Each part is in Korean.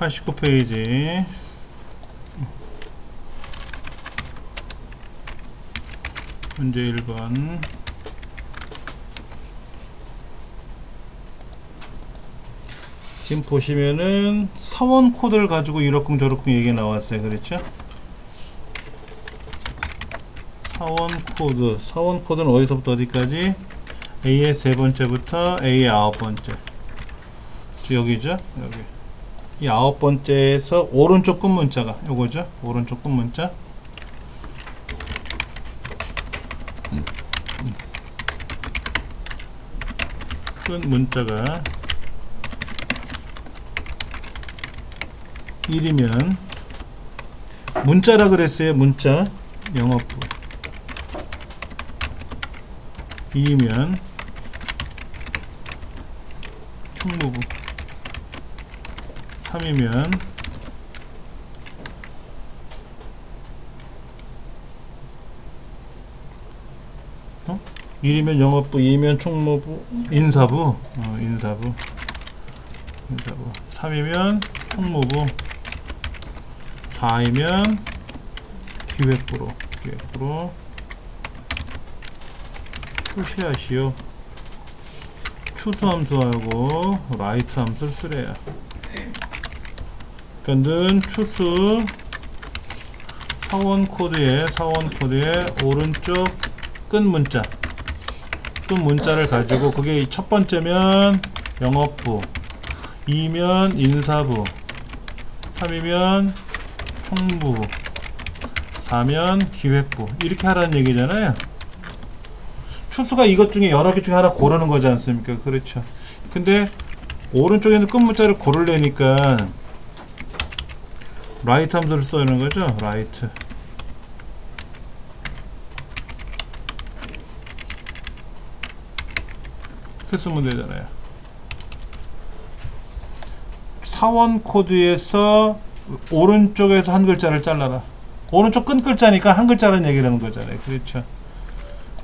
89페이지 문제 1번. 지금 보시면은 사원 코드를 가지고 이러쿵 저러쿵 얘기 나왔어요. 그렇죠? 사원 코드는 어디서부터 어디까지? A의 세 번째부터 A의 아홉 번째. 여기죠? 여기. 이 아홉 번째에서 오른쪽 끝 문자가 요거죠? 오른쪽 끝 문자. 끝 문자가 1이면 문자라 그랬어요. 문자. 영어부. 2이면 총무부. 3이면 1이면 영업부, 2이면 총무부, 인사부, 인사부. 3이면 총무부, 4이면 기획부로 표시하시오. 추수함수하고 라이트 함수를 쓰래요. 그러니까 추수 사원 코드의 오른쪽 끝 문자를 가지고 그게 첫 번째면 영업부, 2면 인사부, 3이면 총무부, 4면 기획부. 이렇게 하라는 얘기잖아요. 추수가 이것 중에 여러 개 중에 하나 고르는 거지 않습니까? 그렇죠. 근데 오른쪽에 있는 끝 문자를 고르려니까 라이트 함수를 써야 하는 거죠. 라이트. 이렇게 쓰면 되잖아요. 사원 코드에서 오른쪽에서 한 글자를 잘라라. 오른쪽 끝 글자니까 한 글자라는 얘기를 하는 거잖아요. 그렇죠.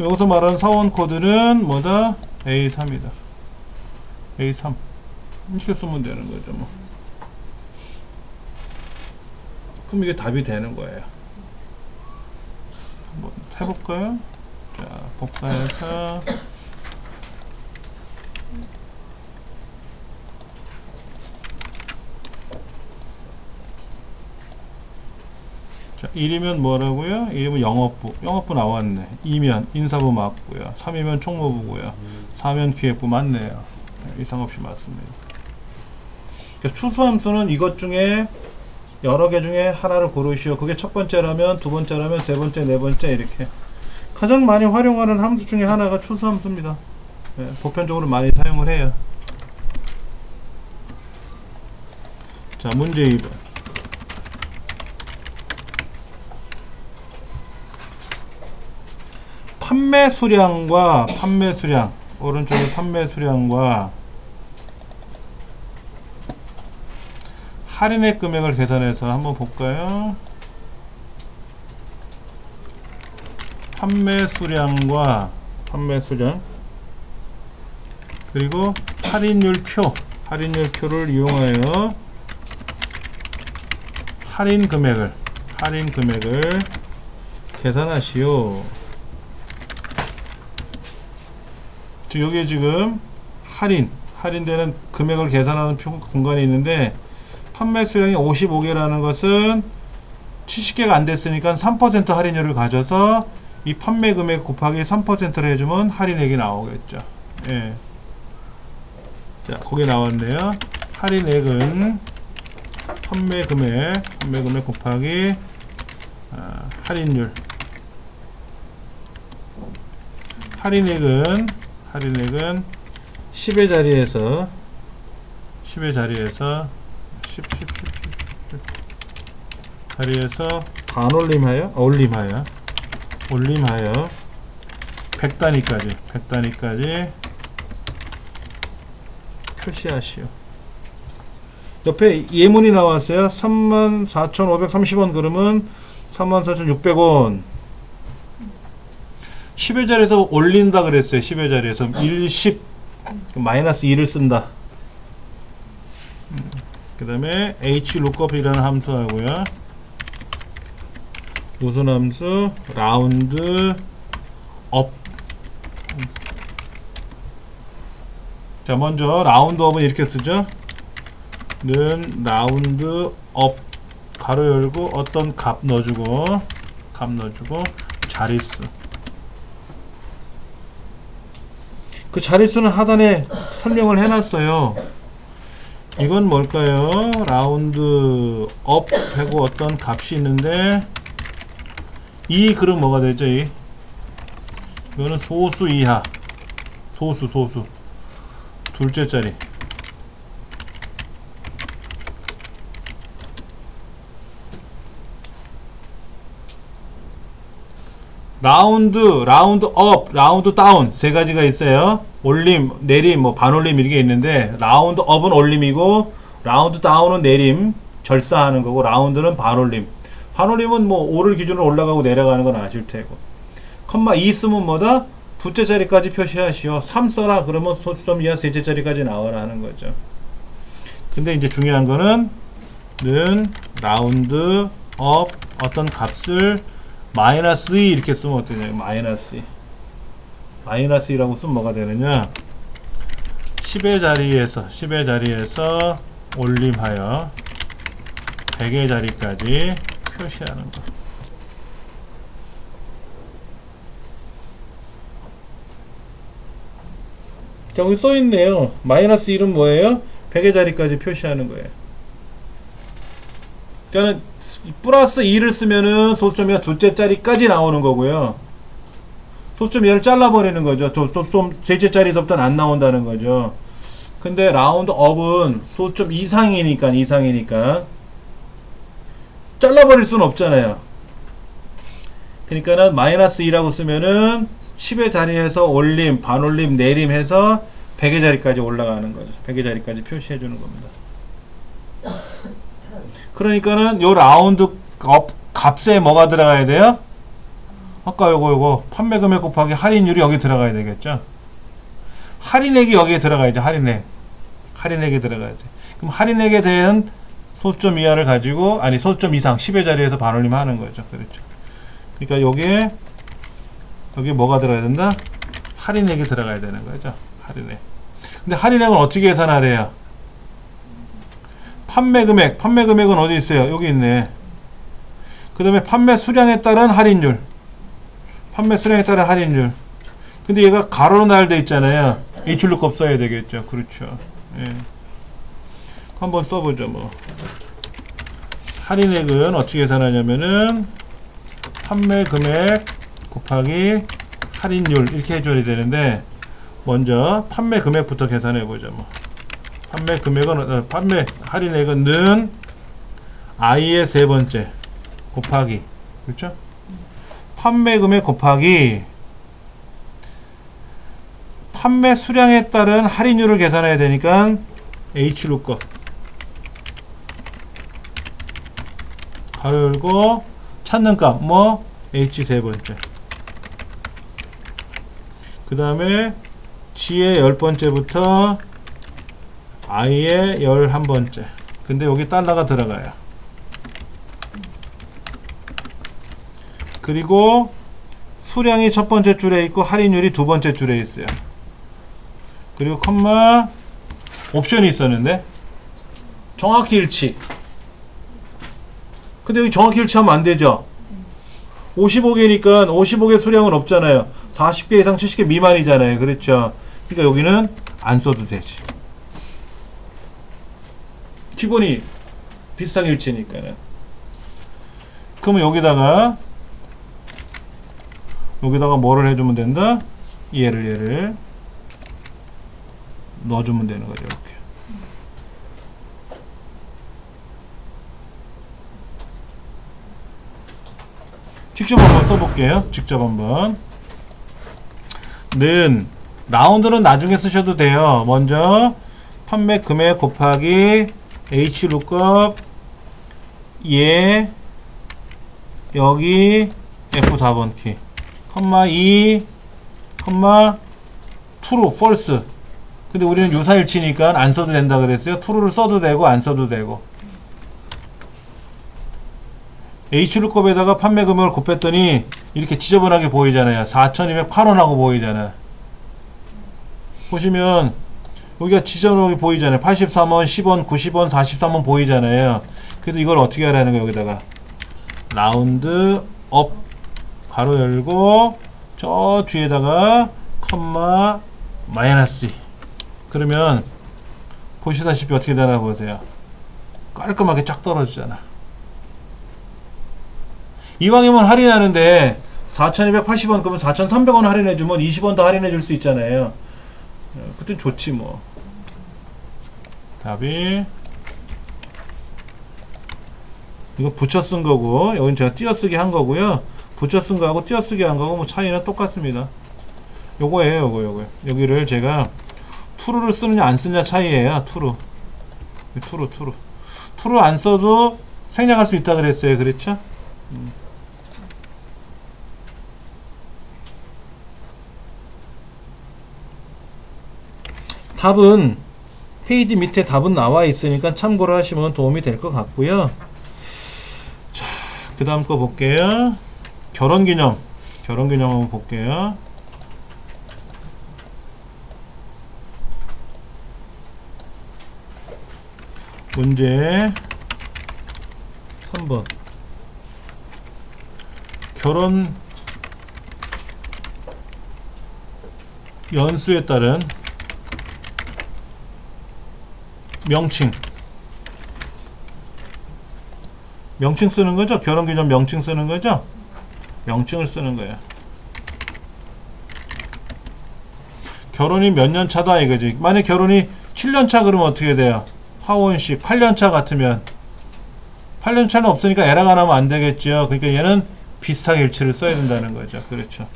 여기서 말하는 사원 코드는 뭐다? A3이다. A3. 이렇게 쓰면 되는 거죠. 뭐. 그럼 이게 답이 되는 거예요. 한번 해볼까요? 자, 복사해서 자, 1이면 뭐라고요? 1이면 영업부 나왔네. 2면 인사부 맞고요. 3이면 총무부고요. 4면 기획부 맞네요. 이상 없이 맞습니다. 그러니까 추수함수는 이것 중에 여러 개 중에 하나를 고르시오. 그게 첫 번째라면, 두 번째라면, 세 번째, 네 번째 이렇게 가장 많이 활용하는 함수 중에 하나가 추수함수입니다. 네, 보편적으로 많이 사용을 해요. 자, 문제 2번. 판매 수량과 오른쪽에 판매 수량과 할인액 금액을 계산해서 한번 볼까요? 판매 수량 그리고 할인율표를 이용하여 할인 금액을 계산하시오. 여기에 지금 할인되는 금액을 계산하는 공간이 있는데 판매 수량이 55개라는 것은 70개가 안 됐으니까 3% 할인율을 가져서 이 판매 금액 곱하기 3%를 해주면 할인액이 나오겠죠. 예. 자, 거기 나왔네요. 할인액은 판매 금액 곱하기 할인율. 할인액은 10의 자리에서 올림하여 100단위까지 표시하시오. 옆에 예문이 나왔어요. 34,530원 그러면 34,600원. 10의 자리에서 올린다 그랬어요. 10의 자리에서 1, 10 마이너스 2를 쓴다. 그 다음에 hlookup이라는 함수하고요. 무슨 함수? 라운드 업. 자, 먼저 라운드 업은 이렇게 쓰죠. 는 라운드 업 가로 열고 어떤 값 넣어주고 자릿수. 그 자릿수는 하단에 설명을 해놨어요. 이건 뭘까요? 라운드 업 하고 어떤 값이 있는데 이 글은 뭐가 되죠? 이거는 소수 이하, 소수 둘째 자리. 라운드 업, 라운드 다운 세 가지가 있어요. 올림, 내림, 뭐 반올림 이렇게 있는데 라운드 업은 올림이고 라운드 다운은 내림, 절사하는 거고 라운드는 반올림. 반올림은 뭐 5를 기준으로 올라가고 내려가는 건 아실 테고. 컴마 2 쓰면 뭐다? 두째 자리까지 표시하시오. 3 써라 그러면 소수점 이하 셋째 자리까지 나와라 하는 거죠. 근데 이제 중요한 거는 는 라운드 업 어떤 값을 마이너스 2 이렇게 쓰면 어떠냐. 마이너스 2라고 쓰면 뭐가 되느냐. 10의 자리에서 올림하여 100의 자리까지 표시하는 거. 자, 여기 써있네요. 마이너스 1은 뭐예요? 100의 자리까지 표시하는 거예요. 그러니까 플러스 2를 쓰면은 소수점이 둘째 자리까지 나오는 거고요. 소수점 얘를 잘라버리는 거죠. 소수점 셋째 자리에서부터는 안 나온다는 거죠. 근데 라운드 업은 소수점 이상이니까 잘라버릴 수는 없잖아요. 그러니까는 마이너스 2라고 쓰면은 10의 자리에서 올림, 반올림, 내림 해서 100의 자리까지 올라가는 거죠. 100의 자리까지 표시해 주는 겁니다. 그러니까는 요 라운드 값에 뭐가 들어가야 돼요? 아까 요거 판매 금액 곱하기 할인율이 여기 들어가야 되겠죠. 할인액이 여기에 들어가야죠. 할인액이 들어가야죠. 그럼 할인액에 대한 소수점 이하를 가지고 소수점 이상 10의 자리에서 반올림 하는 거죠. 그렇죠. 그러니까 여기에 뭐가 들어가야 된다? 할인액이 들어가야 되는 거죠. 할인액. 근데 할인액은 어떻게 계산하래요? 판매 금액은 어디 있어요? 여기 있네. 그 다음에 판매 수량에 따른 할인율. 근데 얘가 가로로 나열되어 있잖아요. hlookup써야 되겠죠. 그렇죠. 예. 한번 써보죠. 뭐 할인액은 어떻게 계산하냐면은 판매 금액 곱하기 할인율 이렇게 해줘야 되는데 먼저 판매 금액부터 계산해보죠. 뭐 판매 할인액은 는 i의 세 번째 곱하기, 그렇죠? 판매 금액 곱하기 판매 수량에 따른 할인율을 계산해야 되니까 hlook 가로 열고 찾는 값 뭐 h 세 번째, 그 다음에 g의 10번째부터 i의 11번째. 근데 여기 달러가 들어가요. 그리고 수량이 첫 번째 줄에 있고 할인율이 두 번째 줄에 있어요. 그리고 컴마 옵션이 있었는데 정확히 일치. 근데 여기 정확히 일치하면 안 되죠. 55개니까 55개 수량은 없잖아요. 40개 이상 70개 미만이잖아요. 그렇죠. 그러니까 여기는 안 써도 되지. 기본이 비슷하게 일치니까요. 그러면 여기다가 뭐를 해주면 된다? 얘를 넣어주면 되는 거죠. 이렇게. 직접 한번 써볼게요. 직접 한번. 는 라운드는 나중에 쓰셔도 돼요. 먼저 판매 금액 곱하기 hlook 얘 여기 F4번 키 컴마 2 컴마 true false. 근데 우리는 유사일치니까 안 써도 된다 그랬어요. true를 써도 되고 안 써도 되고. H루급에다가 판매 금액을 곱했더니 이렇게 지저분하게 보이잖아요. 4,208원하고 보이잖아. 보시면 여기가 지저분하게 보이잖아요. 83원, 10원, 90원, 43원 보이잖아요. 그래서 이걸 어떻게 하라는 거예요. 여기다가 라운드 업 가로 열고 저 뒤에다가 컴마 마이너스 2. 그러면 보시다시피 어떻게 되나 보세요. 깔끔하게 쫙 떨어지잖아. 이왕이면 할인하는데 4,280원 그러면 4,300원 할인해주면 20원 더 할인해줄 수 있잖아요. 그땐 좋지 뭐. 답이 이거 붙여 쓴 거고 여긴 제가 띄어쓰기 한 거고요. 붙여 쓴 거하고 띄어쓰기 한 거고 뭐 차이는 똑같습니다. 요거예요. 요거 여기를 제가 true를 쓰느냐 안 쓰느냐 차이예요. true 안 써도 생략할 수 있다 그랬어요. 그랬죠? 답은 페이지 밑에 답은 나와 있으니까 참고를 하시면 도움이 될 것 같고요. 자, 그 다음 거 볼게요. 결혼기념 한번 볼게요. 문제 3번 결혼 연수에 따른 명칭 쓰는 거죠? 결혼기념 명칭 쓰는 거죠? 명칭을 쓰는 거예요. 결혼이 몇 년 차다 이거지. 만약 결혼이 7년 차 그러면 어떻게 돼요? 화원식 8년 차 같으면 8년 차는 없으니까 에러가 나면 안 되겠죠. 그러니까 얘는 비슷하게 일치를 써야 된다는 거죠. 그렇죠.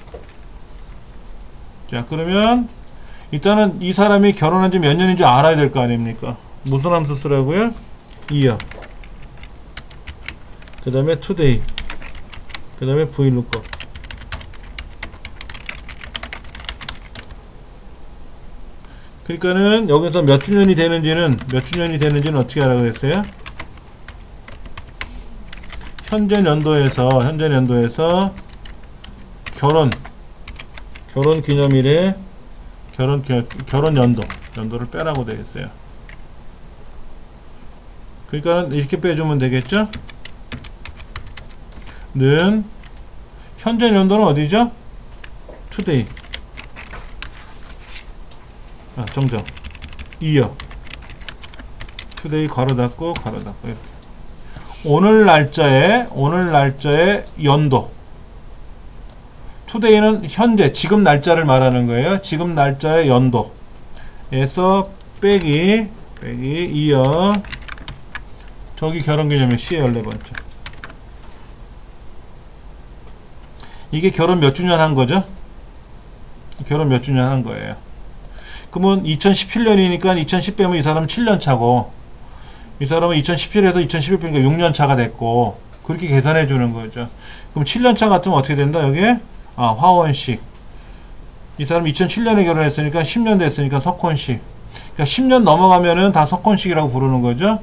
자, 그러면 일단은 이 사람이 결혼한 지 몇 년인지 알아야 될 거 아닙니까? 무슨 함수 쓰라고요? year. 그 다음에 today. 그 다음에 vlookup. 그러니까는 여기서 몇 주년이 되는지는 어떻게 하라고 그랬어요? 현재 연도에서 결혼 기념일에 결혼 연도를 빼라고 되겠어요. 그러니까 이렇게 빼주면 되겠죠? 는 현재 연도는 어디죠? today. 정정. year. today 가로 닫고 이렇게. 오늘 날짜의 연도. today는 현재 지금 날짜를 말하는 거예요. 지금 날짜의 연도에서 빼기 year. 저기 결혼기념일 C의 14번째. 이게 결혼 몇 주년 한 거죠? 결혼 몇 주년 한 거예요. 그러면 2017년이니까 2010 빼면 이 사람은 7년 차고, 이 사람은 2017에서 2011 빼니까 6년 차가 됐고, 그렇게 계산해 주는 거죠. 그럼 7년 차 같으면 어떻게 된다? 여기에 화원식. 이 사람 2007년에 결혼했으니까 10년 됐으니까 석혼식. 그러니까 10년 넘어가면은 다 석혼식이라고 부르는 거죠.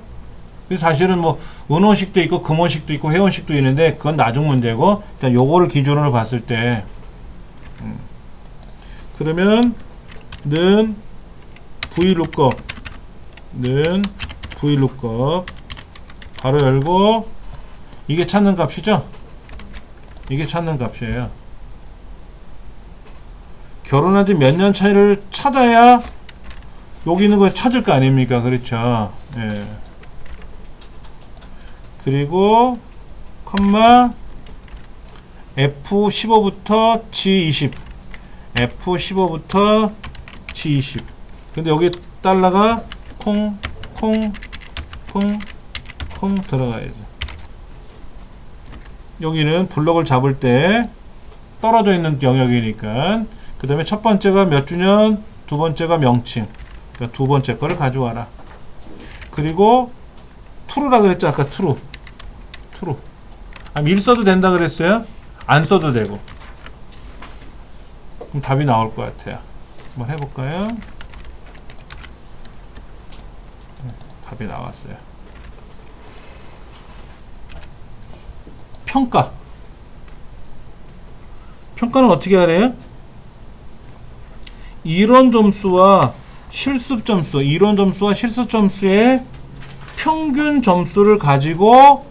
사실은 뭐 은혼식도 있고 금혼식도 있고 회혼식도 있는데 그건 나중 문제고, 일단 요거를 기준으로 봤을 때 그러면 는 vlookup 가로 열고 이게 찾는 값이죠. 이게 찾는 값이에요. 결혼한 지 몇 년 차이를 찾아야 여기 있는 거 찾을 거 아닙니까? 그렇죠. 예. 그리고 컴마 F15부터 G20 F15부터 G20 근데 여기 달러가 콩 들어가야죠. 여기는 블록을 잡을 때 떨어져 있는 영역이니까 그 다음에 첫 번째가 몇 주년, 두 번째가 명칭. 그러니까 두 번째 거를 가져와라. 그리고 true라 그랬죠. 아까 true. 밀 써도 된다 그랬어요? 안 써도 되고. 그럼 답이 나올 것 같아요. 한번 해볼까요? 답이 나왔어요. 평가. 평가는 어떻게 하래요? 이론 점수와 실습 점수, 이론 점수와 실습 점수의 평균 점수를 가지고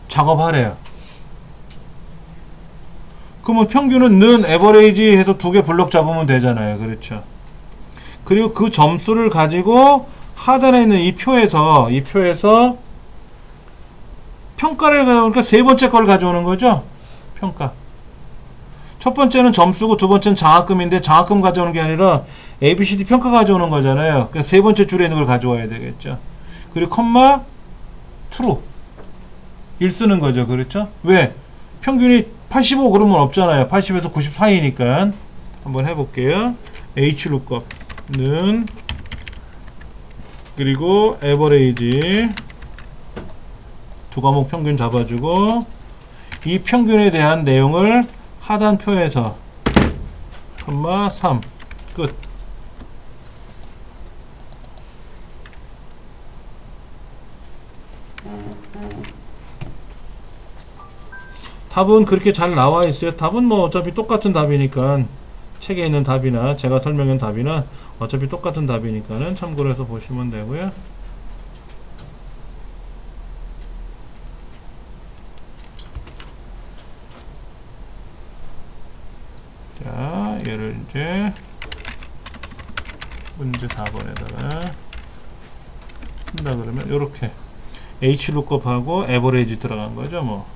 작업하래요. 그러면 평균은 는 에버레이지 해서 두 개 블록 잡으면 되잖아요. 그렇죠. 그리고 그 점수를 가지고 하단에 있는 이 표에서 평가를 가져오니까 세 번째 걸 가져오는 거죠. 평가. 첫 번째는 점수고 두 번째는 장학금인데 장학금 가져오는 게 아니라 ABCD 평가 가져오는 거잖아요. 그러니까 세 번째 줄에 있는 걸 가져와야 되겠죠. 그리고 컴마 true 1 쓰는 거죠. 그렇죠? 왜? 평균이 85 그러면 없잖아요. 80에서 90 사이니까. 한번 해볼게요. HLOOKUP는 그리고 average 두 과목 평균 잡아주고 이 평균에 대한 내용을 하단 표에서 컴마 3 끝. 답은 그렇게 잘 나와 있어요. 답은 뭐 어차피 똑같은 답이니까 책에 있는 답이나 제가 설명한 답이나 어차피 똑같은 답이니까는 참고로 해서 보시면 되고요. 자, 얘를 이제 문제 4번에다가 한다 그러면 요렇게 HLOOKUP하고 average 들어간 거죠, 뭐.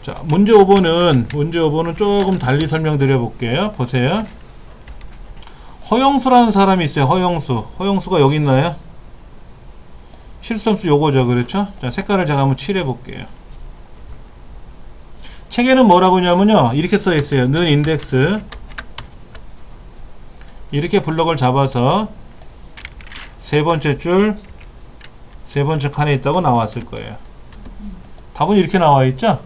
자, 문제 5번은 조금 달리 설명드려 볼게요. 보세요. 허영수라는 사람이 있어요. 허영수가 여기 있나요? 실수함수 요거죠. 그렇죠? 자, 색깔을 제가 한번 칠해 볼게요. 책에는 뭐라고 하냐면요, 이렇게 써 있어요. 는 인덱스 이렇게 블럭을 잡아서 세 번째 줄, 세 번째 칸에 있다고 나왔을 거예요. 답은 이렇게 나와 있죠?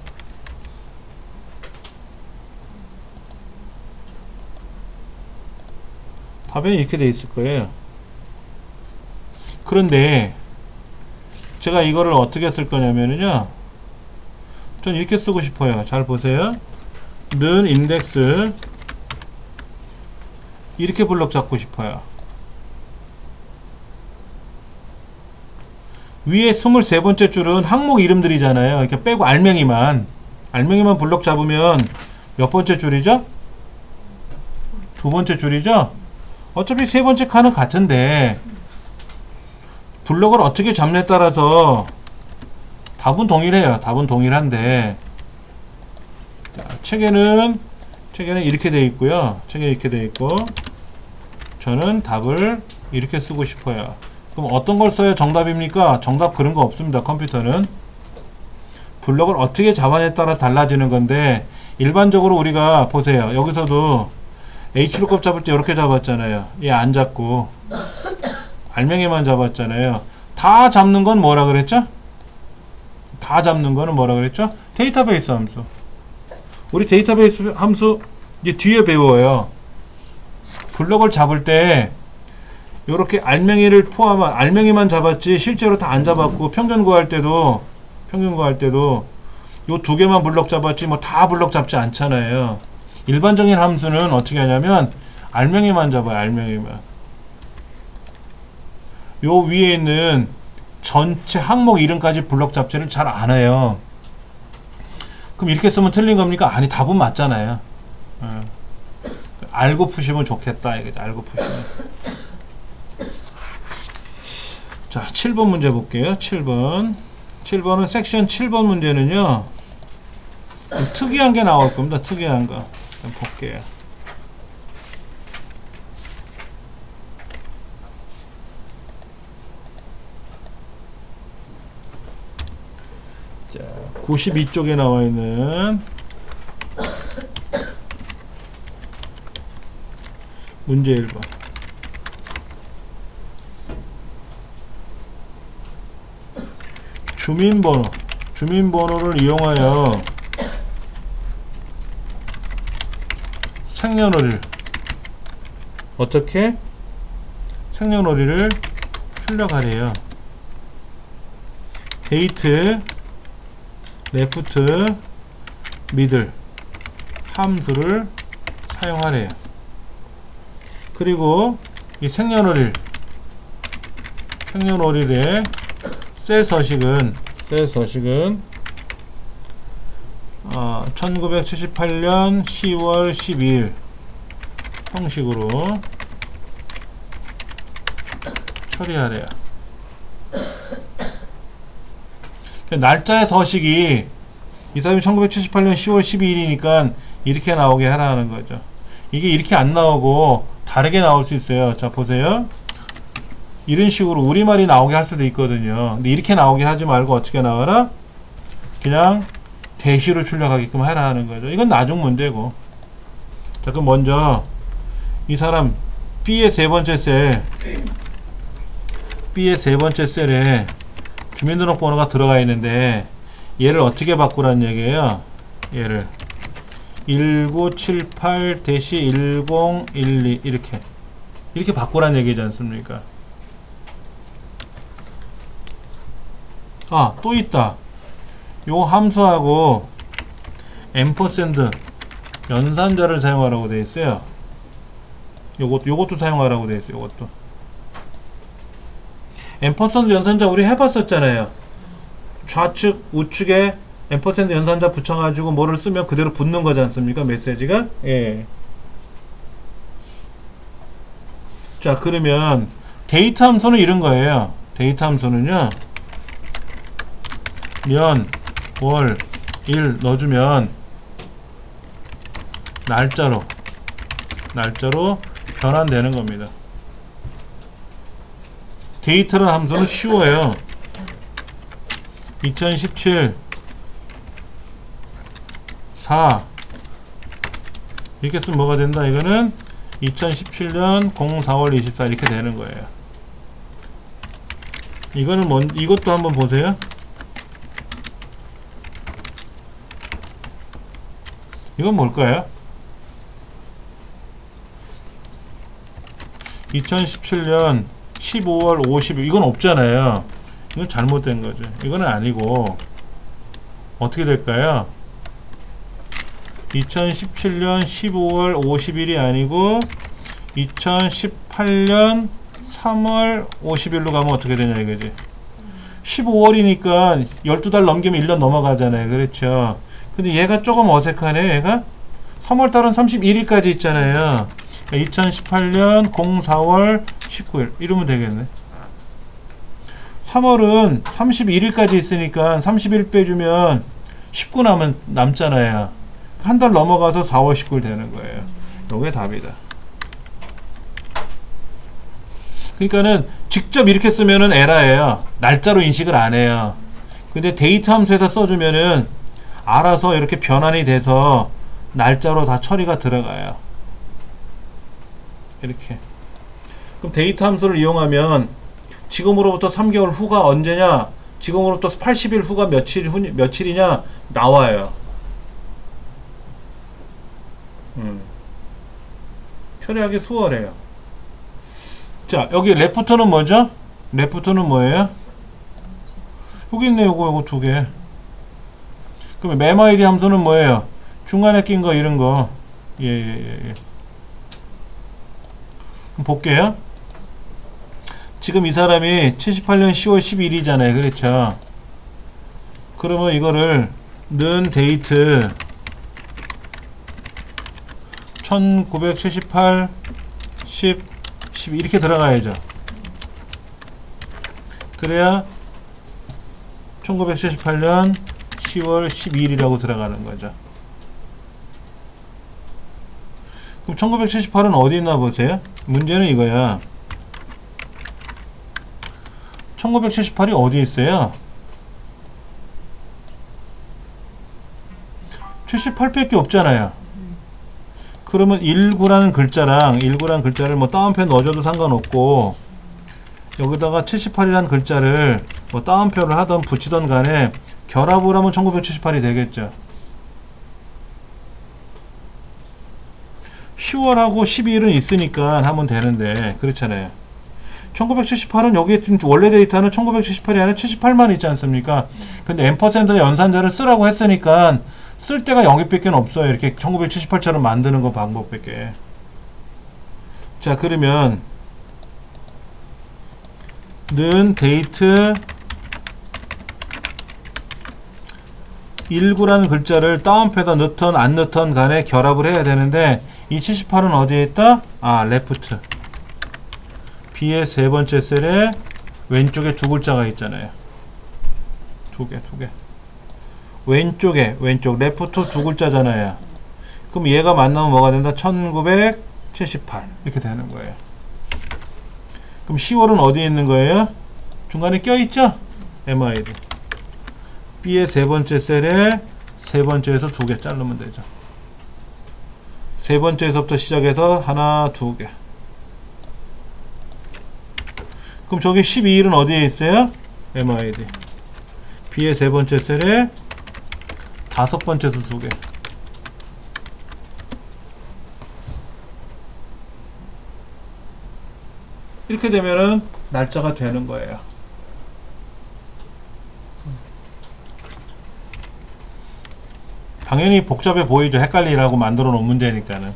답에 이렇게 돼 있을 거예요. 그런데 제가 이거를 어떻게 쓸 거냐면요, 전 이렇게 쓰고 싶어요. 잘 보세요. 는 인덱스 이렇게 블럭 잡고 싶어요. 위에 23번째 줄은 항목 이름들이잖아요. 이렇게 빼고 알맹이만 블럭 잡으면 몇 번째 줄이죠? 두 번째 줄이죠? 어차피 세 번째 칸은 같은데 블럭을 어떻게 잡느냐에 따라서 답은 동일해요. 답은 동일한데, 자, 책에는 이렇게 되어 있고요. 책에 이렇게 되어 있고, 저는 답을 이렇게 쓰고 싶어요. 그럼 어떤 걸 써야 정답입니까? 정답 그런 거 없습니다. 컴퓨터는 블럭을 어떻게 잡아냐에 따라서 달라지는 건데, 일반적으로 우리가 보세요. 여기서도 HLOOKUP 잡을 때 이렇게 잡았잖아요. 얘 안 잡고 알맹이만 잡았잖아요. 다 잡는 건 뭐라 그랬죠? 다 잡는 거는 뭐라 그랬죠? 데이터베이스 함수. 우리 데이터베이스 함수 이제 뒤에 배워요. 블럭을 잡을 때 이렇게 알맹이를 포함한 알맹이만 잡았지 실제로 다 안 잡았고, 평균 구할 때도 요 두 개만 블럭 잡았지 뭐 다 블럭 잡지 않잖아요. 일반적인 함수는 어떻게 하냐면 알맹이만 잡아요. 알맹이만. 요 위에 있는 전체 항목 이름까지 블럭 잡지를 잘 안 해요. 그럼 이렇게 쓰면 틀린 겁니까? 아니, 답은 맞잖아요. 알고 푸시면 좋겠다 이거죠. 알고 푸시면. 자, 7번 문제 볼게요. 7번은 섹션 7번 문제는요, 좀 특이한 게 나올 겁니다. 특이한 거 좀 볼게요. 자, 92쪽에 나와 있는 문제 1번. 주민번호를 이용하여 생년월일 어떻게? 생년월일을 출력하래요. 데이트 레프트 미들 함수를 사용하래요. 그리고 이 생년월일의 셀 서식은 1978년 10월 12일 형식으로 처리하래요. 날짜의 서식이 이 사람이 1978년 10월 12일이니까 이렇게 나오게 하라는 거죠. 이게 이렇게 안 나오고 다르게 나올 수 있어요. 자, 보세요. 이런 식으로 우리말이 나오게 할 수도 있거든요. 근데 이렇게 나오게 하지 말고 어떻게 나와라? 그냥 대시로 출력하게끔 해라 하는 거죠. 이건 나중 문제고. 자, 그럼 먼저 이 사람 B의 세 번째 셀에 주민등록번호가 들어가 있는데 얘를 어떻게 바꾸라는 얘기예요? 얘를 1978-1012 이렇게 바꾸라는 얘기지 않습니까? 아, 또 있다. 요 함수하고 앰퍼샌드 연산자를 사용하라고 되어 있어요. 요것도 사용하라고 되어 있어요. 요것도. 앰퍼샌드 연산자 우리 해봤었잖아요. 좌측 우측에 앰퍼샌드 연산자 붙여가지고 뭐를 쓰면 그대로 붙는 거지 않습니까? 메시지가. 예. 자, 그러면 데이터 함수는 이런 거예요. 데이터 함수는요, 년, 월, 일 넣어주면 날짜로 변환되는 겁니다. 데이터라는 함수는 쉬워요. 2017 4 이렇게 쓰면 뭐가 된다? 이거는 2017년 04월 24 이렇게 되는 거예요. 이거는 이것도 한번 보세요. 이건 뭘까요? 2017년 15월 50일 이건 없잖아요. 이건 잘못된 거죠. 이거는 아니고 어떻게 될까요? 2017년 15월 50일이 아니고 2018년 3월 50일로 가면 어떻게 되냐 이거지. 15월이니까 12달 넘기면 1년 넘어가잖아요. 그렇죠. 근데 얘가 조금 어색하네. 얘가 3월달은 31일까지 있잖아요. 2018년 04월 19일 이러면 되겠네. 3월은 31일까지 있으니까 31 빼주면 19 남잖아요. 한 달 넘어가서 4월 19일 되는 거예요. 이게 답이다. 그러니까는 직접 이렇게 쓰면은 에러예요. 날짜로 인식을 안 해요. 근데 데이터 함수에다 써주면은 알아서 이렇게 변환이 돼서 날짜로 다 처리가 들어가요. 이렇게. 그럼 데이터 함수를 이용하면 지금으로부터 3개월 후가 언제냐? 지금으로부터 80일 후가 며칠이냐? 나와요. 처리하기 수월해요. 자, 여기 레프트는 뭐죠? 레프트는 뭐예요? 여기 있네. 요거 두 개. 그러면 멤아이디 함수는 뭐예요? 중간에 낀 거 이런 거. 예. 볼게요. 지금 이 사람이 78년 10월 12일이잖아요. 그렇죠? 그러면 이거를 는 데이트 1978 10 12 이렇게 들어가야죠. 그래야 1978년 10월 12일이라고 들어가는 거죠. 그럼 1978은 어디 있나 보세요. 문제는 이거야. 1978이 어디 있어요? 78밖에 없잖아요. 그러면 19라는 글자를 뭐 따옴표 넣어줘도 상관없고, 여기다가 78이라는 글자를 뭐 따옴표를 하던 붙이던 간에 결합을 하면 1978이 되겠죠. 10월하고 12일은 있으니까 하면 되는데 그렇잖아요. 1978은 여기에 원래 데이터는 1978이 아니라 78만 있지 않습니까? 근데 n% 연산자를 쓰라고 했으니까 쓸 때가 여기밖에 없어요. 이렇게 1978처럼 만드는 거 방법밖에. 자, 그러면 는 데이트 19라는 글자를 다운표에다 넣던 안 넣던 간에 결합을 해야 되는데 이 78은 어디에 있다? 아, 레프트. B의 세 번째 셀에 왼쪽에 두 글자가 있잖아요. 두 개. 왼쪽 레프트 두 글자잖아요. 그럼 얘가 만나면 뭐가 된다? 1978 이렇게 되는 거예요. 그럼 10월은 어디에 있는 거예요? 중간에 껴있죠? MID. B의 세 번째 셀에 세 번째에서 두 개 자르면 되죠. 세 번째에서부터 시작해서 하나, 두 개. 그럼 저기 12일은 어디에 있어요? MID. B의 세 번째 셀에 다섯 번째에서 두 개. 이렇게 되면은 날짜가 되는 거예요. 당연히 복잡해 보이죠. 헷갈리라고 만들어 놓은 문제니까는.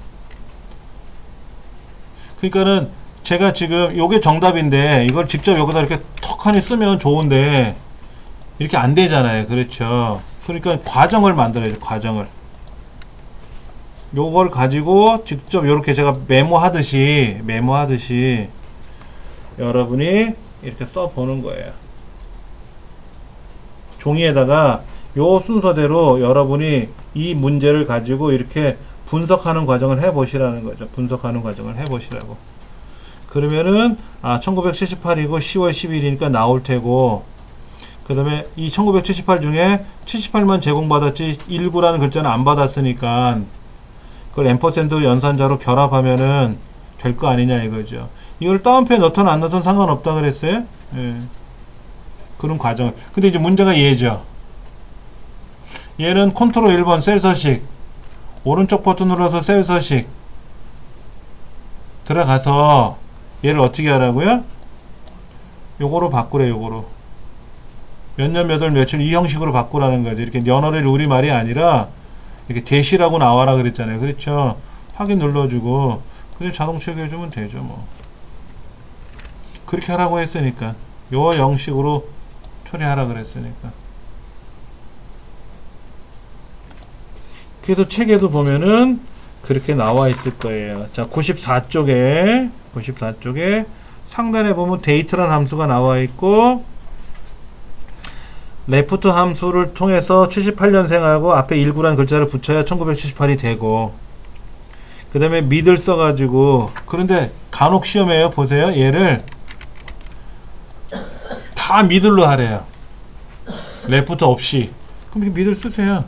그러니까는 제가 지금 요게 정답인데 이걸 직접 여기다 이렇게 턱하니 쓰면 좋은데 이렇게 안 되잖아요. 그렇죠. 그러니까 과정을 만들어야죠. 과정을. 요걸 가지고 직접 요렇게 제가 메모하듯이 여러분이 이렇게 써 보는 거예요. 종이에다가 요 순서대로 여러분이 이 문제를 가지고 이렇게 분석하는 과정을 해 보시라는 거죠. 분석하는 과정을 해 보시라고. 그러면은 1978이고 10월 10일이니까 나올 테고, 그 다음에 이 1978 중에 78만 제공받았지 19라는 글자는 안 받았으니까 그걸 n% 연산자로 결합하면은 될 거 아니냐 이거죠. 이걸 다운표에 넣든 안 넣든 상관없다 그랬어요. 예. 그런 과정을. 근데 이제 문제가 얘죠. 얘는 컨트롤 1번 셀 서식, 오른쪽 버튼 눌러서 셀 서식 들어가서 얘를 어떻게 하라고요? 요거로 바꾸래. 요거로 몇 년 몇 월 며칠 이 형식으로 바꾸라는 거지. 이렇게 연어를 우리말이 아니라 이렇게 대시라고 나와라 그랬잖아요. 그렇죠? 확인 눌러주고 그냥 자동 체크해주면 되죠. 뭐 그렇게 하라고 했으니까, 요 형식으로 처리하라 그랬으니까. 그래서 책에도 보면은 그렇게 나와 있을 거예요. 자, 94쪽에 상단에 보면 데이트라는 함수가 나와 있고, 레프트 함수를 통해서 78년생하고 앞에 19라는 글자를 붙여야 1978이 되고, 그 다음에 미들 써가지고, 그런데 간혹 시험에요. 보세요. 얘를 다 미들로 하래요. 레프트 없이. 그럼 미들 쓰세요.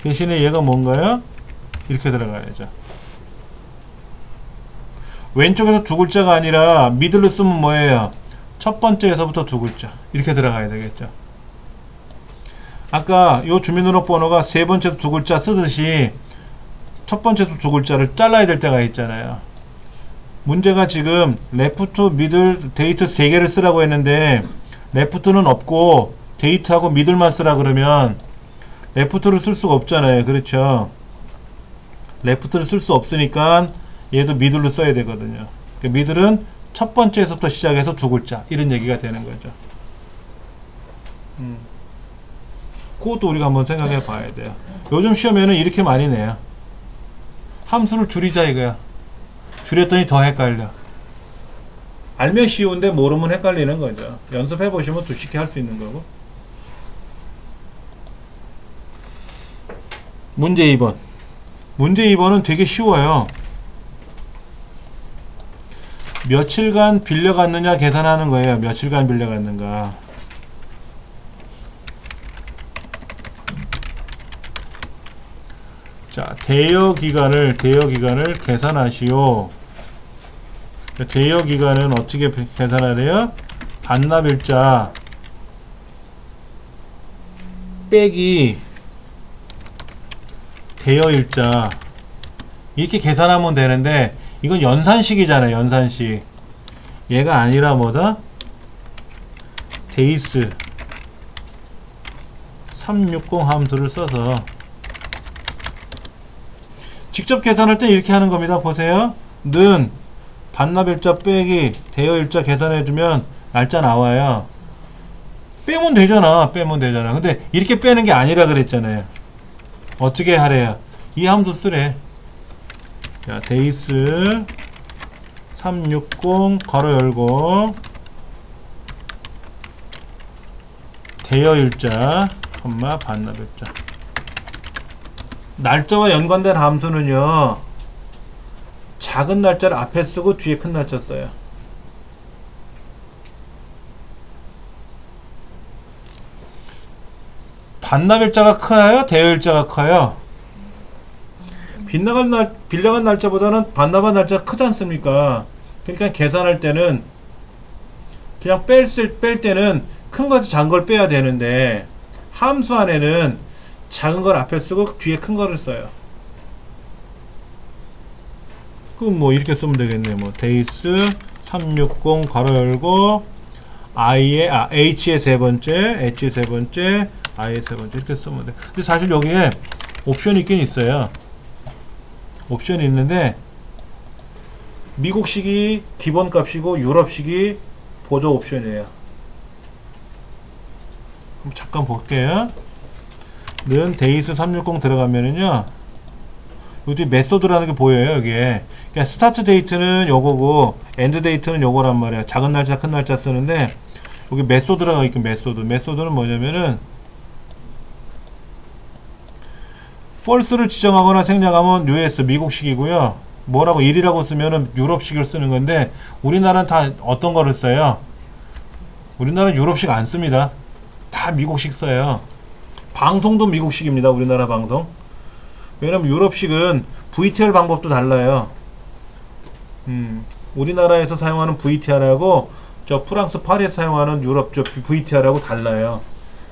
대신에 얘가 뭔가요? 이렇게 들어가야죠. 왼쪽에서 두 글자가 아니라 미들로 쓰면 뭐예요? 첫 번째에서부터 두 글자 이렇게 들어가야 되겠죠. 아까 요 주민등록번호가 세 번째에서 두 글자 쓰듯이 첫 번째에서 두 글자를 잘라야 될 때가 있잖아요. 문제가 지금 레프트, 미들, 데이트 세 개를 쓰라고 했는데 레프트는 없고 데이트하고 미들만 쓰라 그러면 레프트를 쓸 수가 없잖아요. 그렇죠? 레프트를 쓸 수 없으니까 얘도 미들로 써야 되거든요. 미들은 첫 번째에서부터 시작해서 두 글자 이런 얘기가 되는 거죠. 그것도 우리가 한번 생각해 봐야 돼요. 요즘 시험에는 이렇게 많이 내요. 함수를 줄이자 이거야. 줄였더니 더 헷갈려. 알면 쉬운데 모르면 헷갈리는 거죠. 연습해 보시면 또 쉽게 할 수 있는 거고. 문제 2번. 문제 2번은 되게 쉬워요. 며칠간 빌려갔느냐 계산하는 거예요. 며칠간 빌려갔는가. 자, 대여 기간을 계산하시오. 대여 기간은 어떻게 계산하래요? 반납일자 빼기 대여일자 이렇게 계산하면 되는데 이건 연산식이잖아요. 연산식. 얘가 아니라 뭐다? 데이스 360 함수를 써서 직접 계산할 때 이렇게 하는 겁니다. 보세요. 는 반납일자 빼기 대여일자 계산해주면 날짜 나와요. 빼면 되잖아. 빼면 되잖아. 근데 이렇게 빼는 게 아니라 그랬잖아요. 어떻게 하래요? 이 함수 쓰래. 자, 데이스 360 괄호 열고 대여일자 콤마 반납일자. 날짜와 연관된 함수는요, 작은 날짜를 앞에 쓰고 뒤에 큰 날짜 써요. 반납일자가 커요? 대여일자가 커요? 빌려간 날짜보다는 반납한 날짜가 크지 않습니까? 그러니까 계산할 때는 그냥 뺄 때는 큰 거에서 작은 걸 빼야 되는데 함수 안에는 작은 걸 앞에 쓰고 뒤에 큰 거를 써요. 그럼 뭐 이렇게 쓰면 되겠네. 뭐 데이스 360 괄호 열고 h의 세 번째, i의 세 번째 이렇게 쓰면 돼. 근데 사실 여기에 옵션이 있긴 있어요. 옵션이 있는데 미국식이 기본값이고 유럽식이 보조 옵션이에요. 그럼 잠깐 볼게요. 는 데이스 360 들어가면은요, 여기 메소드라는 게 보여요. 여기에. 그러니까 스타트 데이트는 요거고 엔드 데이트는 요거란 말이야. 작은 날짜 큰 날짜 쓰는데 여기 메소드라고 있고 메소드는 뭐냐면은 false를 지정하거나 생략하면 US 미국식이고요. 뭐라고 1이라고 쓰면은 유럽식을 쓰는 건데 우리나라는 다 어떤 거를 써요? 우리나라는 유럽식 안 씁니다. 다 미국식 써요. 방송도 미국식입니다. 우리나라 방송. 왜냐면 유럽식은 VTR 방법도 달라요. 우리나라에서 사용하는 VTR하고 저 프랑스 파리에서 사용하는 유럽 저 VTR하고 달라요.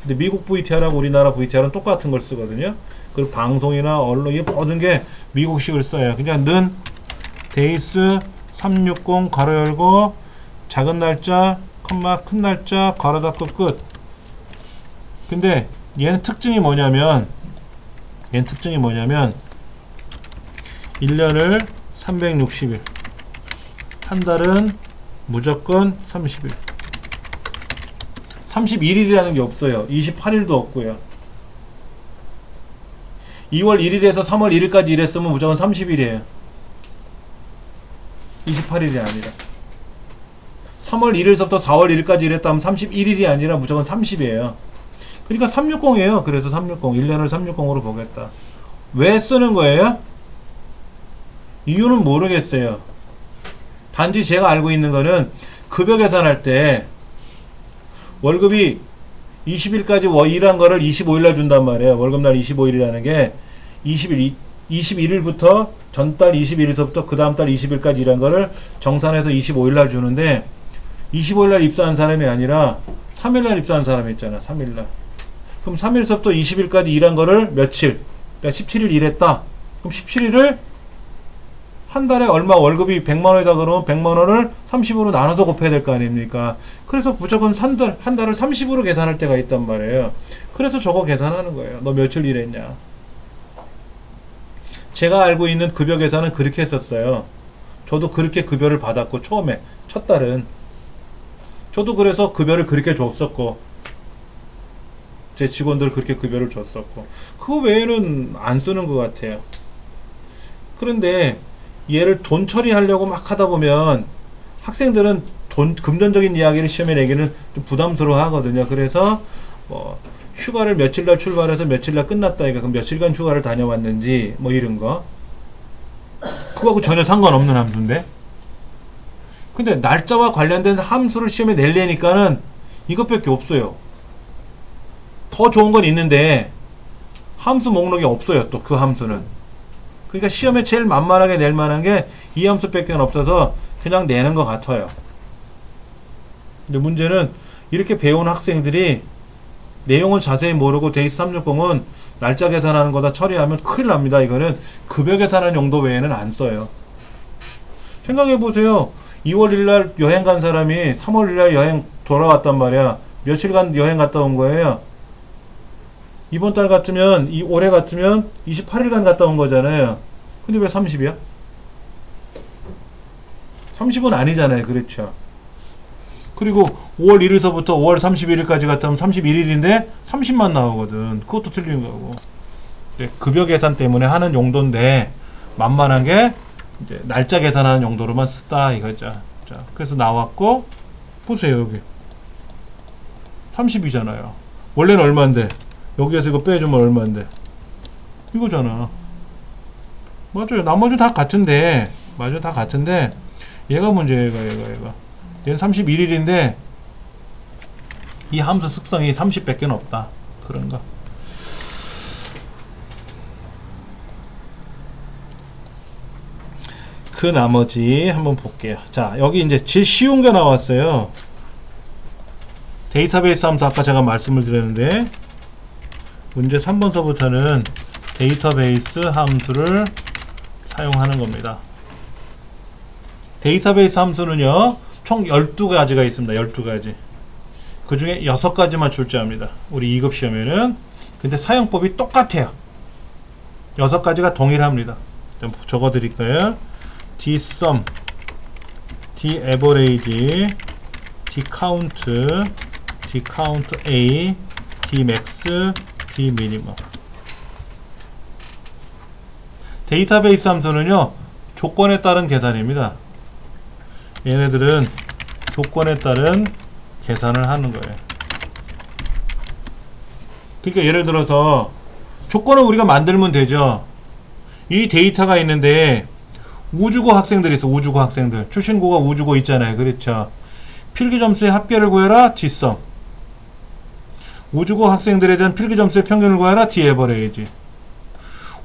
근데 미국 VTR하고 우리나라 VTR은 똑같은 걸 쓰거든요. 그리고 방송이나 언론 이 모든 게 미국식을 써요. 그냥 는 데이스 360 괄호 열고 작은 날짜 콤마 큰 날짜 괄호 닫고 끝. 근데 얘는 특징이 뭐냐면 1년을 360일, 한 달은 무조건 30일. 31일이라는 게 없어요. 28일도 없고요. 2월 1일에서 3월 1일까지 일했으면 무조건 30일이에요. 28일이 아니라. 3월 1일서부터 4월 1일까지 일했다면 31일이 아니라 무조건 30이에요. 그러니까 360이에요. 그래서 360, 1년을 360으로 보겠다. 왜 쓰는 거예요? 이유는 모르겠어요. 단지 제가 알고 있는 거는 급여 계산할 때 월급이 20일까지 일한 거를 25일날 준단 말이에요. 월급날 25일이라는 게 21일부터 전달 21일서부터 그 다음 달 20일까지 일한 거를 정산해서 25일날 주는데 25일날 입사한 사람이 아니라 3일날 입사한 사람이 있잖아. 3일날. 그럼 3일서부터 20일까지 일한 거를 며칠? 그러니까 17일 일했다. 그럼 17일을 한 달에 얼마 월급이 100만원이다 그러면 100만원을 30으로 나눠서 곱해야 될 거 아닙니까? 그래서 무조건 한 달을 30으로 계산할 때가 있단 말이에요. 그래서 저거 계산하는 거예요. 너 며칠 일했냐? 제가 알고 있는 급여 계산은 그렇게 했었어요. 저도 그렇게 급여를 받았고 처음에 첫 달은 저도 그래서 급여를 그렇게 줬었고 제 직원들 그렇게 급여를 줬었고 그거 외에는 안 쓰는 것 같아요. 그런데 얘를 돈 처리하려고 막 하다 보면 학생들은 금전적인 이야기를 시험에 내기는 좀 부담스러워 하거든요. 그래서 뭐 휴가를 며칠날 출발해서 며칠날 끝났다 이거 그럼 며칠간 휴가를 다녀왔는지 뭐 이런 거 그거하고 전혀 상관없는 함수인데 근데 날짜와 관련된 함수를 시험에 내려니까는 이것밖에 없어요. 더 좋은 건 있는데 함수 목록이 없어요. 또 그 함수는 그러니까 시험에 제일 만만하게 낼 만한 게 이 함수밖에 없어서 그냥 내는 것 같아요. 근데 문제는 이렇게 배운 학생들이 내용을 자세히 모르고 데이스 360은 날짜 계산하는 거다 처리하면 큰일 납니다. 이거는 급여 계산하는 용도 외에는 안 써요. 생각해 보세요. 2월 1일 날 여행 간 사람이 3월 1일 날 여행 돌아왔단 말이야. 며칠간 여행 갔다 온 거예요. 이번 달 같으면, 올해 같으면 28일간 갔다 온 거잖아요. 근데 왜 30이야? 30은 아니잖아요. 그렇죠. 그리고 5월 1일서부터 5월 31일까지 갔다 오면 31일인데 30만 나오거든. 그것도 틀린 거고. 급여 계산 때문에 하는 용도인데 만만한 게 이제 날짜 계산하는 용도로만 쓰다 이거죠. 자, 그래서 나왔고 보세요. 여기 30이잖아요. 원래는 얼마인데 여기에서 이거 빼주면 얼마인데 이거잖아. 맞아요. 나머지 다 같은데 맞아요. 다 같은데 얘가 문제예요. 얘가 얘는 31일인데 이 함수 특성이 30밖에 없다. 그런가? 그 나머지 한번 볼게요. 자, 여기 이제 제일 쉬운 게 나왔어요. 데이터베이스 함수 아까 제가 말씀을 드렸는데 문제 3번서부터는 데이터베이스 함수를 사용하는 겁니다. 데이터베이스 함수는요 총 12가지가 있습니다. 12가지. 그 중에 6가지만 출제합니다. 우리 2급 시험에는. 근데 사용법이 똑같아요. 6가지가 동일합니다. 좀 적어 드릴까요? dsum, daverage, dcount, dcountA, dmax, dminimum. 데이터베이스 함수는요 조건에 따른 계산입니다. 얘네들은 조건에 따른 계산을 하는 거예요. 그러니까 예를 들어서 조건을 우리가 만들면 되죠. 이 데이터가 있는데 우주고 학생들이 있어. 우주고 학생들. 출신고가 우주고 있잖아요. 그렇죠. 필기점수의 합계를 구해라. dsum. 우주고 학생들에 대한 필기점수의 평균을 구해라. daverage.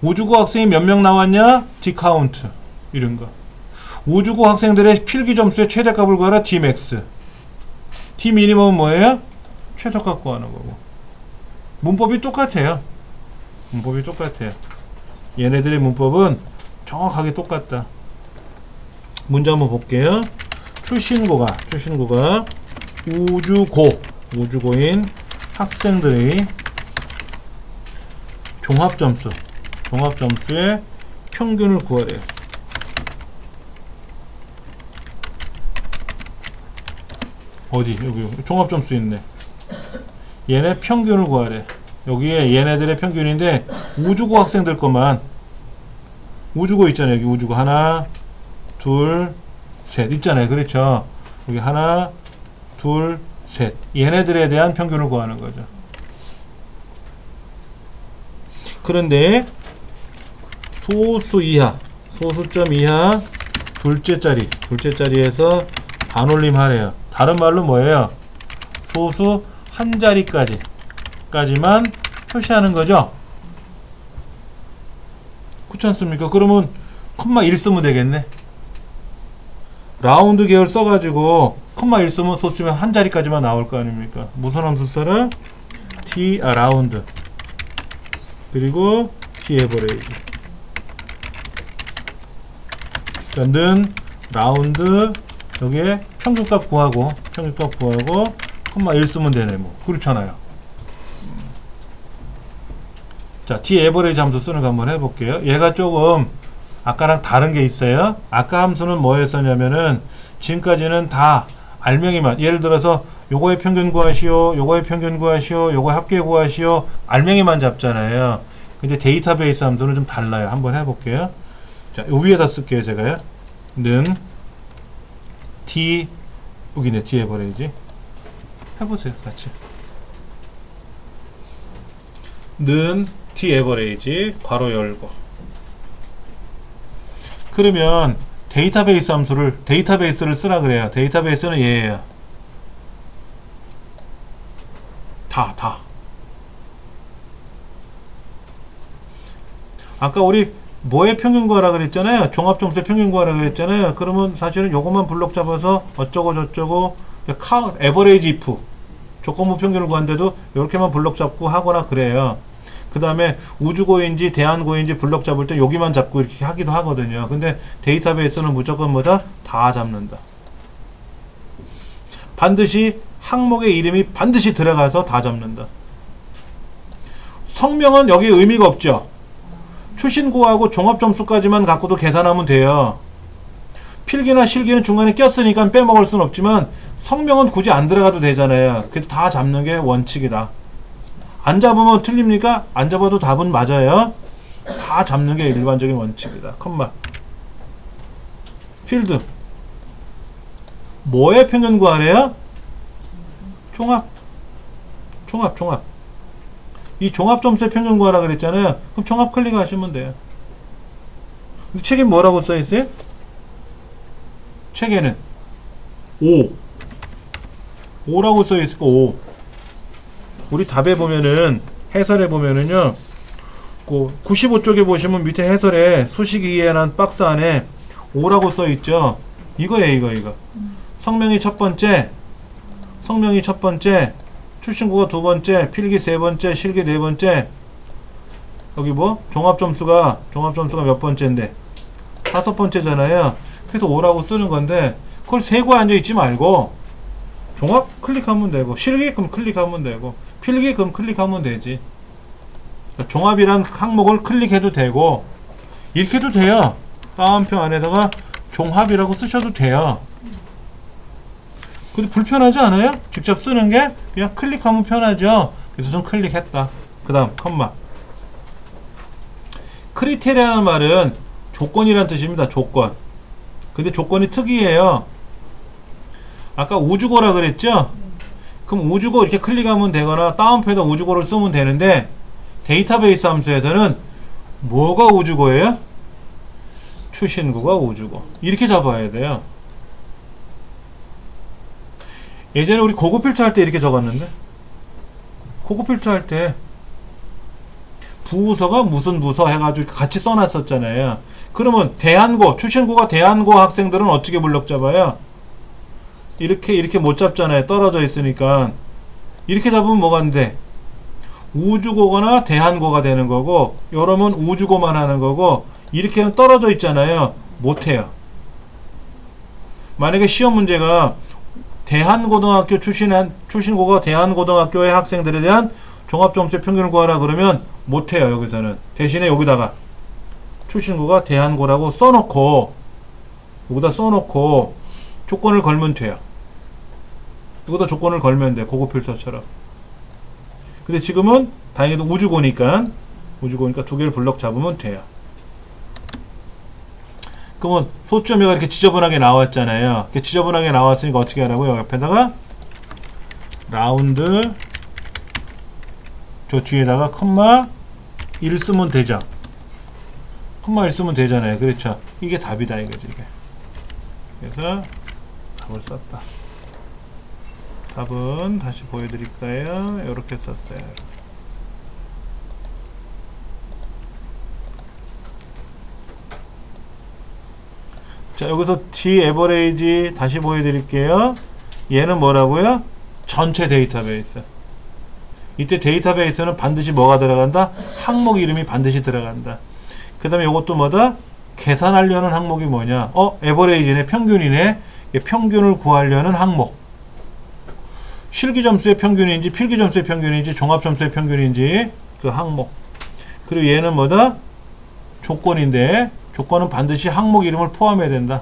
우주고 학생이 몇 명 나왔냐? dcount. 이런 거. 우주고 학생들의 필기점수의 최대값을 구하라. dmax. dminimum은 뭐예요? 최소값 구하는 거고. 문법이 똑같아요. 문법이 똑같아요. 얘네들의 문법은 정확하게 똑같다. 문제 한번 볼게요. 출신고가 우주고인 학생들의 종합점수의 평균을 구하래요. 어디? 여기 종합점수 있네. 얘네 평균을 구하래. 여기에 얘네들의 평균인데 우주고 학생들 것만 우주고 있잖아요. 여기 우주고 하나 둘 셋 있잖아요. 그렇죠. 여기 하나 둘 셋 얘네들에 대한 평균을 구하는 거죠. 그런데 소수 이하 소수점 이하 둘째 자리에서 반올림 하래요. 다른 말로 뭐예요? 소수 한 자리까지만 표시하는 거죠. 그렇지 않습니까? 그러면 컴마 1 쓰면 되겠네. 라운드 계열 써가지고 컴마 1 쓰면 소수면 한 자리까지만 나올 거 아닙니까? 무슨 함수 써라? 라운드 그리고 average. 는 라운드 여기에 평균값 구하고 컴마 1 쓰면 되네. 뭐 그렇잖아요. 자, daverage 함수 쓰는 거 한번 해볼게요. 얘가 조금 아까랑 다른 게 있어요. 아까 함수는 뭐였었냐면은 지금까지는 다 알맹이만, 예를 들어서 요거의 평균 구하시오, 요거의 평균 구하시오, 요거의 합계 구하시오, 알맹이만 잡잖아요. 근데 데이터베이스 함수는 좀 달라요. 한번 해볼게요. 자, 요 위에다 쓸게요. 제가요. 는 여기네. daverage 해보세요. 같이. 는 daverage 괄호 열고. 그러면 데이터베이스를 쓰라 그래요. 데이터베이스는 얘예요. 다. 아까 우리 뭐의 평균 구하라 그랬잖아요. 종합점수의 평균 구하라 그랬잖아요. 그러면 사실은 요것만 블록 잡아서 어쩌고 저쩌고 에버레이지 if 조건부 평균을 구한데도 이렇게만 블록 잡고 하거나 그래요. 그 다음에 우주고인지 대한고인지 블럭 잡을 때 여기만 잡고 이렇게 하기도 하거든요. 근데 데이터베이스는 무조건 뭐다? 다 잡는다. 반드시 항목의 이름이 반드시 들어가서 다 잡는다. 성명은 여기 의미가 없죠. 추신고하고 종합점수까지만 갖고도 계산하면 돼요. 필기나 실기는 중간에 꼈으니까 빼먹을 순 없지만 성명은 굳이 안 들어가도 되잖아요. 그래서 다 잡는 게 원칙이다. 안 잡으면 틀립니까? 안 잡아도 답은 맞아요. 다 잡는 게 일반적인 원칙이다. 컴마. 필드. 뭐의 평균 구하래요? 종합. 이 종합점수의 평균 구하라 그랬잖아요. 그럼 종합 클릭하시면 돼요. 근데 책에 뭐라고 써있어요? 책에는 5라고 써있으니까 5. 우리 답에 보면은 해설에 보면은요, 95쪽에 보시면 밑에 해설에 수식 이해란 박스 안에 5라고 써있죠. 이거예요, 이거. 성명이 첫 번째, 출신국어 두 번째, 필기 세 번째, 실기 네 번째. 여기 뭐 종합점수가 몇 번째인데? 5번째잖아요. 그래서 5라고 쓰는 건데, 그걸 세고 앉아있지 말고 종합 클릭하면 되고, 실기 그럼 클릭하면 되고, 필기 그럼 클릭하면 되지. 그러니까 종합이란 항목을 클릭해도 되고, 이렇게 해도 돼요. 다운표 안에다가 종합이라고 쓰셔도 돼요. 근데 불편하지 않아요? 직접 쓰는 게 그냥 클릭하면 편하죠. 그래서 좀 클릭했다. 그 다음 컴마. 크리테리아라는 말은 조건이란 뜻입니다. 조건. 근데 조건이 특이해요. 아까 우주고라 그랬죠? 그럼 우주고 이렇게 클릭하면 되거나 다운표에다 우주고를 쓰면 되는데, 데이터베이스 함수에서는 뭐가 우주고예요? 추신구가 우주고. 이렇게 잡아야 돼요. 예전에 우리 고급 필터 할 때 이렇게 적었는데, 고급 필터 할 때 부서가 무슨 부서 해가지고 같이 써놨었잖아요. 그러면 대한고, 추신고가 대한고 학생들은 어떻게 블럭 잡아요? 이렇게 못 잡잖아요. 떨어져 있으니까. 이렇게 잡으면 뭐가 돼? 우주고거나 대한고가 되는 거고, 여러분 우주고만 하는 거고, 이렇게는 떨어져 있잖아요. 못해요. 만약에 시험 문제가 대한고등학교 출신고가 대한고등학교의 학생들에 대한 종합점수의 평균을 구하라 그러면 못해요. 여기서는. 대신에 여기다가 출신고가 대한고라고 써놓고, 여기다 써놓고 조건을 걸면 돼요. 여기다 조건을 걸면 돼. 고급 필터처럼. 근데 지금은 다행히도 우주고니까 두 개를 블럭 잡으면 돼요. 그러면 소수점이 이렇게 지저분하게 나왔잖아요. 이렇게 지저분하게 나왔으니까 어떻게 하라고요? 옆에다가 라운드 저 뒤에다가 컴마 1 쓰면 되죠. 컴마 1 쓰면 되잖아요. 그렇죠. 이게 답이다 이거죠. 이게. 그래서 답을 썼다. 답은 다시 보여드릴까요? 이렇게 썼어요. 자, 여기서 D 에버레이지 다시 보여드릴게요. 얘는 뭐라고요? 전체 데이터베이스. 이때 데이터베이스는 반드시 뭐가 들어간다? 항목 이름이 반드시 들어간다. 그 다음에 이것도 뭐다? 계산하려는 항목이 뭐냐? 에버레이지네, 평균이네. 평균을 구하려는 항목. 실기점수의 평균인지 필기점수의 평균인지 종합점수의 평균인지 그 항목. 그리고 얘는 뭐다? 조건인데 조건은 반드시 항목 이름을 포함해야 된다.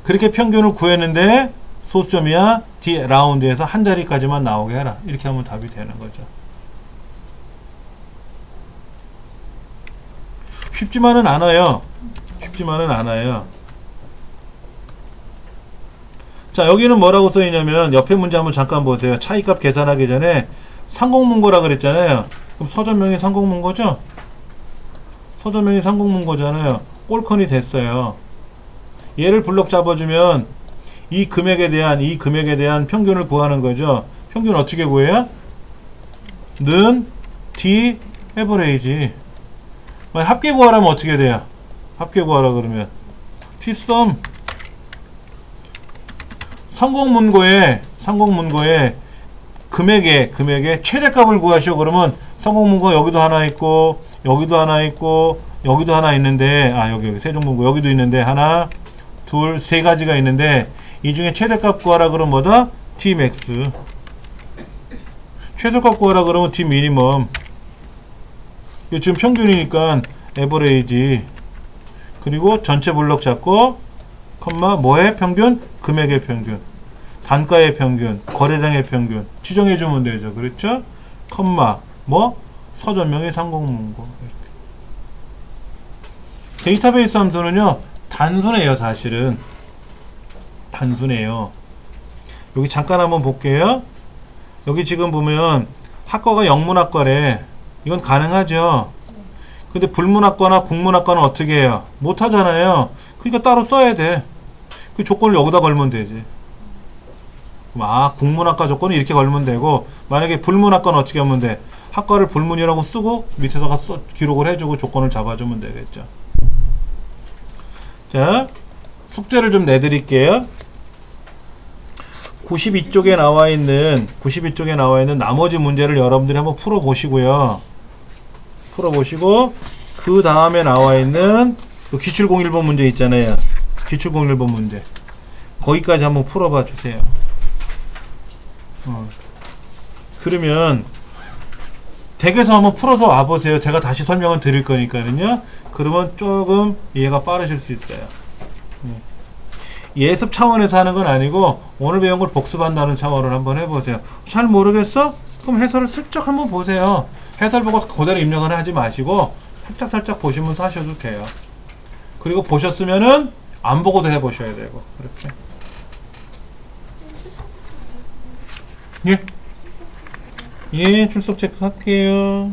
그렇게 평균을 구했는데 소수점이야 D 라운드에서 한 자리까지만 나오게 해라. 이렇게 하면 답이 되는 거죠. 쉽지만은 않아요. 자, 여기는 뭐라고 써있냐면 옆에 문제 한번 잠깐 보세요. 차이값 계산하기 전에 상공문고라 그랬잖아요. 그럼 서전명이 상공문고죠? 서전명이 상공문고잖아요. 꼴컨이 됐어요. 얘를 블럭 잡아주면 이 금액에 대한 평균을 구하는 거죠. 평균 어떻게 구해요? 는 D 에버레이지. 합계 구하라면 어떻게 돼요? 합계 구하라 그러면 P썸 상공문고에 금액의 최대값을 구하시오. 그러면 성공문고 여기도 하나 있고 여기도 하나 있고 여기도 하나 있는데 여기 세종문고 여기도 있는데 하나 둘 세 가지가 있는데 이 중에 최대값 구하라 그러면 뭐다? Tmax. 최소값 구하라 그러면 T미니멈. 이거 지금 평균이니까 에버레이지. 그리고 전체 블록 잡고 컴마 뭐의 평균? 금액의 평균. 단가의 평균, 거래량의 평균 지정해주면 되죠. 그렇죠? 컴마 뭐? 서점명의 상공문고. 데이터베이스 함수는요 단순해요. 사실은 단순해요. 여기 잠깐 한번 볼게요. 여기 지금 보면 학과가 영문학과래. 이건 가능하죠. 근데 불문학과나 국문학과는 어떻게 해요? 못하잖아요. 그러니까 따로 써야 돼. 그 조건을 여기다 걸면 되지. 국문학과 조건은 이렇게 걸면 되고, 만약에 불문학과는 어떻게 하면 돼? 학과를 불문이라고 쓰고 밑에다가 기록을 해주고 조건을 잡아주면 되겠죠. 자, 숙제를 좀 내드릴게요. 92쪽에 나와 있는 나머지 문제를 여러분들이 한번 풀어보시고요. 풀어보시고 그 다음에 나와 있는 그 기출공일본 문제 있잖아요. 기출공일본 문제 거기까지 한번 풀어봐 주세요. 그러면 댁에서 한번 풀어서 와보세요. 제가 다시 설명을 드릴 거니까요. 그러면 조금 이해가 빠르실 수 있어요. 예습 차원에서 하는 건 아니고 오늘 배운 걸 복습한다는 차원으로 한번 해보세요. 잘 모르겠어? 그럼 해설을 슬쩍 한번 보세요. 해설 보고 그대로 입력을 하지 마시고 살짝 보시면서 하셔도 돼요. 그리고 보셨으면은 안 보고도 해보셔야 되고 그렇게. 예, 출석 체크 할게요.